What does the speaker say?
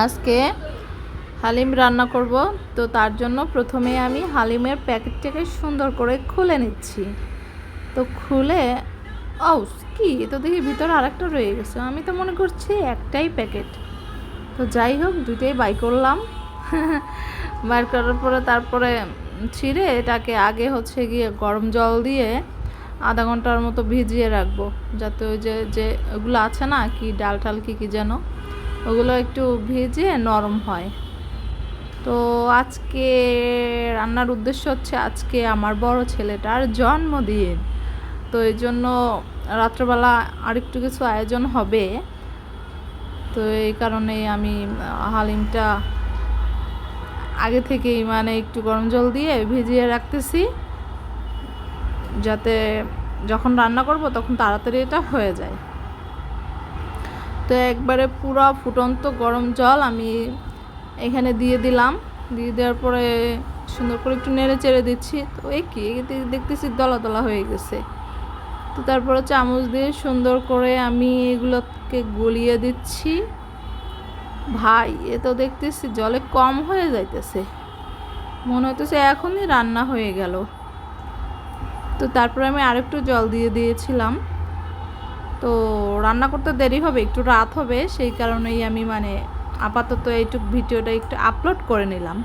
আজকে হালিম রান্না করব। তো তার জন্য প্রথমে আমি হালিমের প্যাকেটটাকে সুন্দর করে খুলে নিচ্ছি। তো খুলে কি তো দেখি ভিতরে আরেকটা রয়ে গেছে। আমি তো মনে করছি একটাই প্যাকেট। তো যাই হোক, দুইটাই বাই করলাম। বাইর করার পরে তারপরে ছিঁড়ে এটাকে আগে গিয়ে গরম জল দিয়ে আধা ঘন্টার মতো ভিজিয়ে রাখবো, যাতে ওই যে ওগুলো আছে না, কি ডাল টাল কি যেন, ওগুলো একটু ভিজিয়ে নরম হয়। তো আজকে রান্নার উদ্দেশ্য হচ্ছে, আজকে আমার বড় ছেলেটার জন্মদিন। তো এই জন্য রাত্রেবেলা আরেকটু কিছু আয়োজন হবে। তো এই কারণে আমি হালিমটা আগে থেকেই একটু গরম জল দিয়ে ভিজিয়ে রাখতেছি, যাতে যখন রান্না করব তখন তাড়াতাড়ি এটা হয়ে যায়। তো একবারে পুরো ফুটন্ত গরম জল আমি এখানে দিয়ে দিলাম। দিয়ে দেওয়ার পরে সুন্দর করে একটু নেড়ে চেড়ে দিচ্ছি। তো দেখতেছি দলা দলা হয়ে গেছে। তো তারপরে চামচ দিয়ে সুন্দর করে আমি এগুলোকে গলিয়ে দিচ্ছি। ভাই, এ তো দেখতেছি জলে কম হয়ে যাইতেছে, মনে হইতেছে এখনই রান্না হয়ে গেল। তো তারপরে আমি আরেকটু জল দিয়ে দিয়েছিলাম। তো রান্না করতে দেরি হবে, একটু রাত হবে, সেই কারণেই আমি আপাতত এইটুক ভিডিওটা একটু আপলোড করে নিলাম।